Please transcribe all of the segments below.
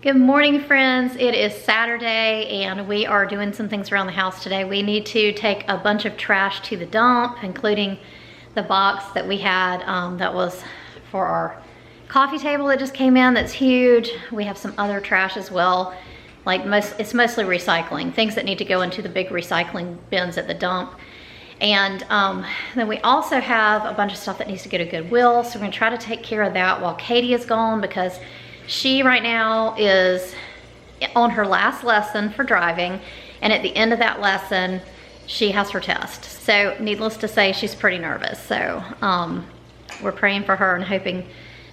Good morning, friends. It is Saturday and we are doing some things around the house today. We need to take a bunch of trash to the dump, including the box that we had that was for our coffee table that just came in. That's huge. We have some other trash as well. It's mostly recycling, things that need to go into the big recycling bins at the dump. And then we also have a bunch of stuff that needs to go to Goodwill. So we're gonna try to take care of that while Katie is gone, because she right now is on her last lesson for driving, and at the end of that lesson, she has her test. So needless to say, she's pretty nervous. So we're praying for her and hoping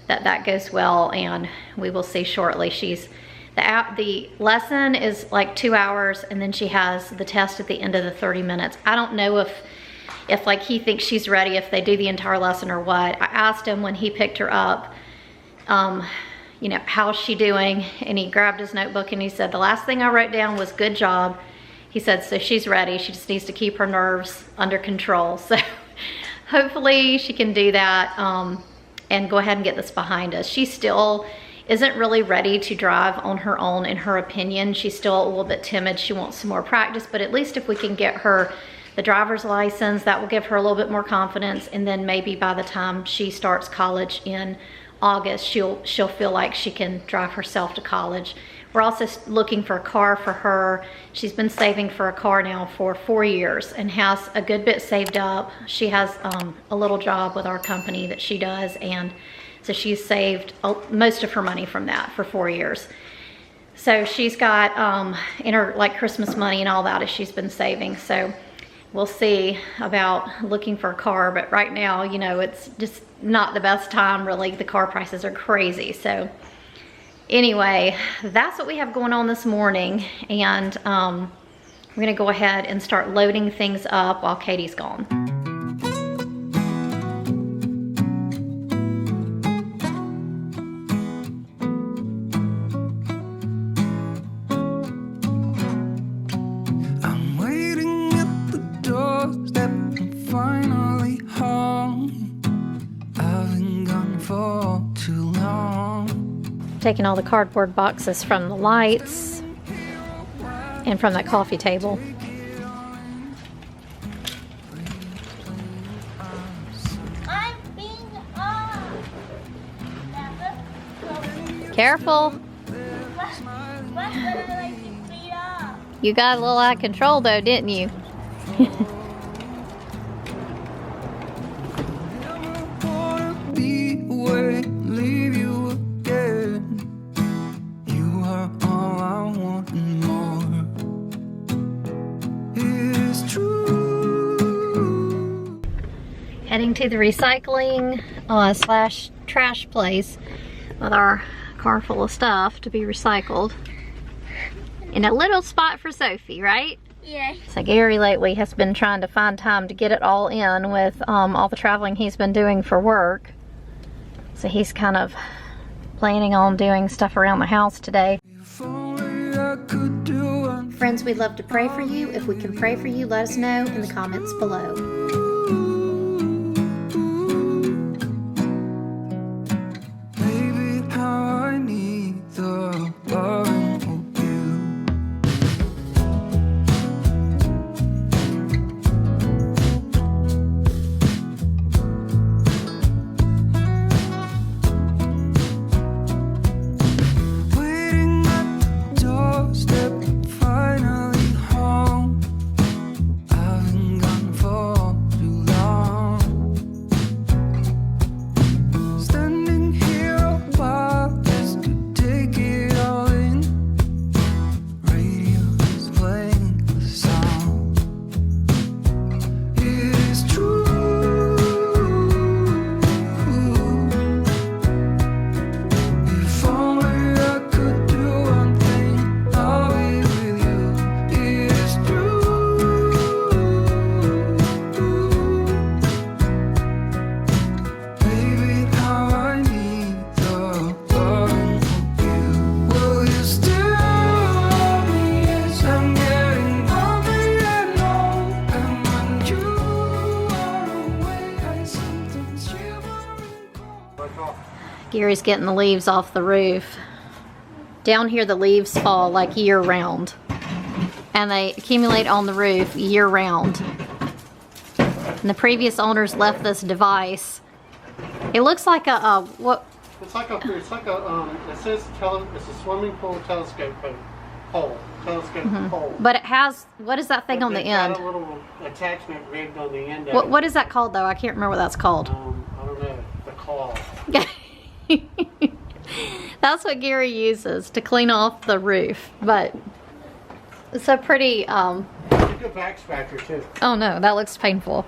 that that goes well, and we will see shortly. The lesson is like 2 hours, and then she has the test at the end of the 30 minutes. I don't know if like he thinks she's ready, if they do the entire lesson or what. I asked him when he picked her up, you know, how's she doing? And he grabbed his notebook and he said, the last thing I wrote down was good job. He said, so she's ready. She just needs to keep her nerves under control. So hopefully she can do that and go ahead and get this behind us. She still isn't really ready to drive on her own, in her opinion. She's still a little bit timid. She wants some more practice, but at least if we can get her the driver's license, that will give her a little bit more confidence. And then maybe by the time she starts college in August, she'll feel like she can drive herself to college. We're also looking for a car for her. She's been saving for a car now for 4 years and has a good bit saved up. She has a little job with our company that she does, and so she's saved most of her money from that for 4 years. So she's got in her like Christmas money and all that as she's been saving. So we'll see about looking for a car, but right now, you know, it's just not the best time really. The car prices are crazy. So anyway, that's what we have going on this morning, and we're gonna go ahead and start loading things up while Katie's gone. Taking all the cardboard boxes from the lights and from that coffee table. Careful. You got a little out of control though, didn't you? Heading to the recycling slash trash place with our car full of stuff to be recycled. In a little spot for Sophie, right? Yeah. So Gary lately has been trying to find time to get it all in with all the traveling he's been doing for work. So he's kind of planning on doing stuff around the house today. Friends, we'd love to pray for you. If we can pray for you, let us know in the comments below. Gary's getting the leaves off the roof Down here, the leaves fall like year round. And they accumulate on the roof year round. And the previous owners left this device. It looks like a what? It says it's a swimming pool telescope pole. Pole. But it has, what is that thing on the end? Got a little attachment rigged on the end. What is that called though? I can't remember what that's called. I don't know. The claw. That's what Gary uses to clean off the roof. But it's a pretty It's a good back scratcher too. oh no, that looks painful.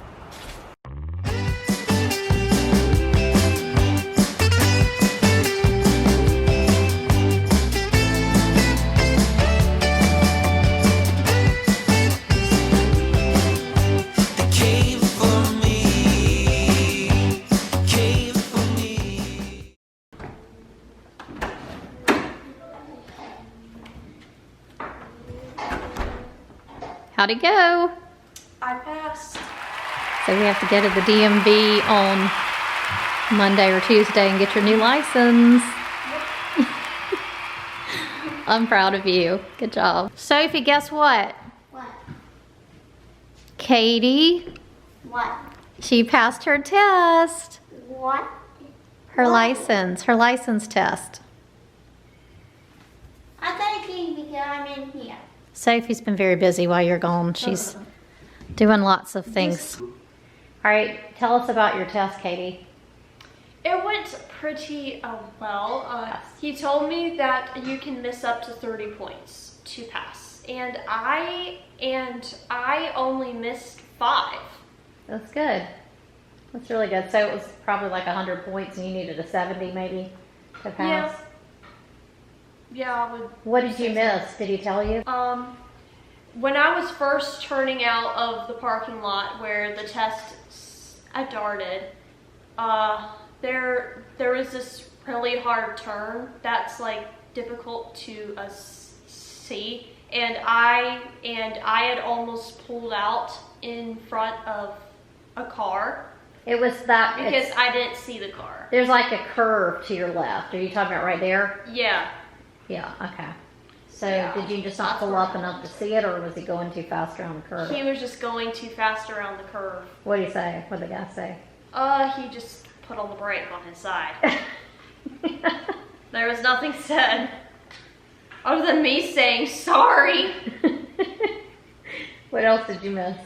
How'd it go? I passed. So we have to go to the DMV on Monday or Tuesday and get your new license. I'm proud of you. Good job. Sophie, guess what? What? Katie, What? she passed her test. What? Her license test. I thought it came because I'm in here. Sophie's been very busy while you're gone. She's doing lots of things. All right, tell us about your test, Katie. It went pretty well. He told me that you can miss up to 30 points to pass, and I only missed 5. That's good. That's really good. So it was probably like 100 points and you needed a 70 maybe to pass? Yeah, I would. What did you miss? Did he tell you? When I was first turning out of the parking lot where the test I darted, there was this really hard turn that's like difficult to see, and I had almost pulled out in front of a car. It was that because I didn't see the car. There's like a curve to your left. Are you talking about right there? Yeah. Yeah, okay. So Yeah, did you just not pull up enough to see it, or was he going too fast around the curve? He was just going too fast around the curve. What did he say? What did the guy say? He just put on the brake on his side. There was nothing said other than me saying sorry. What else did you miss?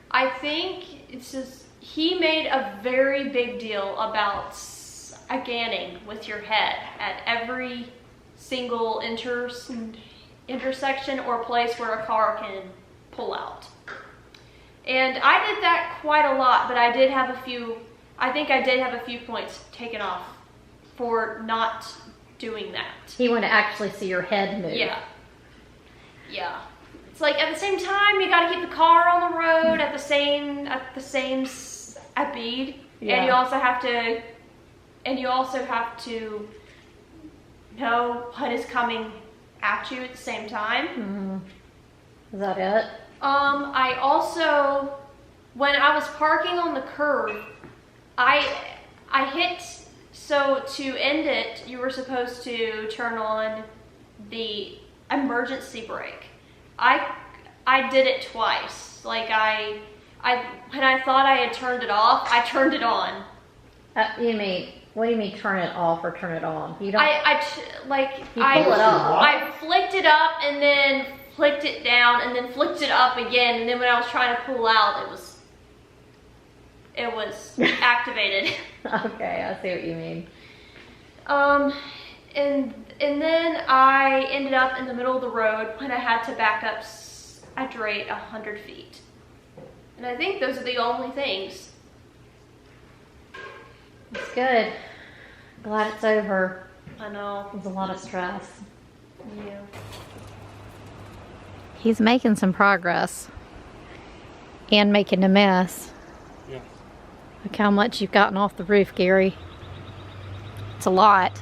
I think it's just he made a very big deal about scanning with your head at every single intersection or place where a car can pull out. And I did that quite a lot, but I did have a few points taken off for not doing that. He wanted to actually see your head move. Yeah. Yeah. It's like at the same time you gotta keep the car on the road at the same speed. Yeah. And you also have to know what is coming at you at the same time. Mm-hmm. Is that it? I also, when I was parking on the curb, I hit, so to end it, you were supposed to turn on the emergency brake. I did it twice. Like when I thought I had turned it off, I turned it on. What do you mean turn it off or turn it on? You don't. You pull it up. I flicked it up and then flicked it down and then flicked it up again, and then when I was trying to pull out, it was activated. Okay, I see what you mean. And then I ended up in the middle of the road when I had to back up at rate 100 feet. And I think those are the only things. It's good. Glad it's over. I know. It was a lot of stress. Yeah. He's making some progress. And making a mess. Yeah. Look how much you've gotten off the roof, Gary. It's a lot.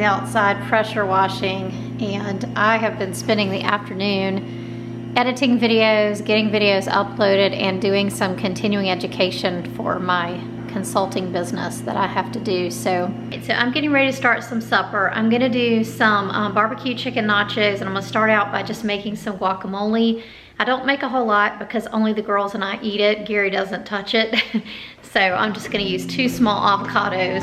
outside pressure washing, and I have been spending the afternoon editing videos, getting videos uploaded, and doing some continuing education for my consulting business that I have to do. So I'm getting ready to start some supper. I'm gonna do some barbecue chicken nachos, and I'm gonna start out by just making some guacamole. I don't make a whole lot because only the girls and I eat it. Gary doesn't touch it. So I'm just gonna use 2 small avocados.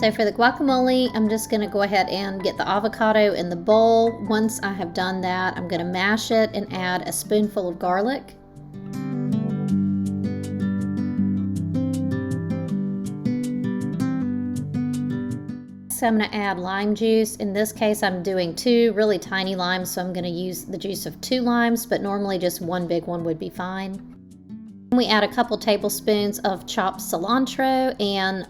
So for the guacamole, I'm just gonna go ahead and get the avocado in the bowl. Once I have done that, I'm gonna mash it and add a spoonful of garlic. So I'm gonna add lime juice. In this case, I'm doing 2 really tiny limes, so I'm gonna use the juice of 2 limes, but normally just 1 big one would be fine. We add a couple tablespoons of chopped cilantro and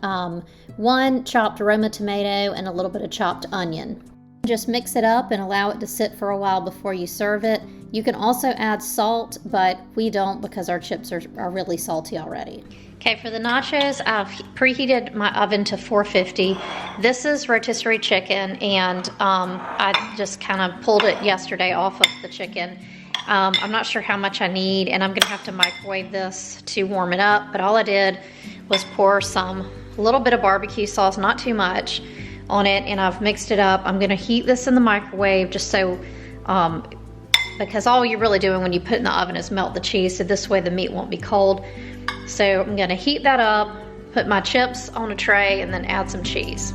1 chopped Roma tomato and a little bit of chopped onion. Just mix it up and allow it to sit for a while before you serve it. You can also add salt, but we don't because our chips are really salty already. Okay, for the nachos, I've preheated my oven to 450. This is rotisserie chicken, and I just kind of pulled it yesterday off of the chicken. I'm not sure how much I need, and I'm gonna have to microwave this to warm it up, but all I did was pour a little bit of barbecue sauce, not too much, on it, and I've mixed it up. I'm gonna heat this in the microwave just so, because all you're really doing when you put it in the oven is melt the cheese, so this way the meat won't be cold. So I'm gonna heat that up, put my chips on a tray, and then add some cheese.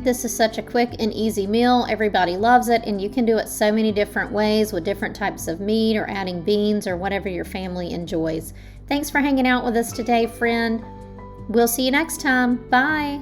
This is such a quick and easy meal. Everybody loves it, and you can do it so many different ways with different types of meat or adding beans or whatever your family enjoys. Thanks for hanging out with us today, friend. We'll see you next time. Bye.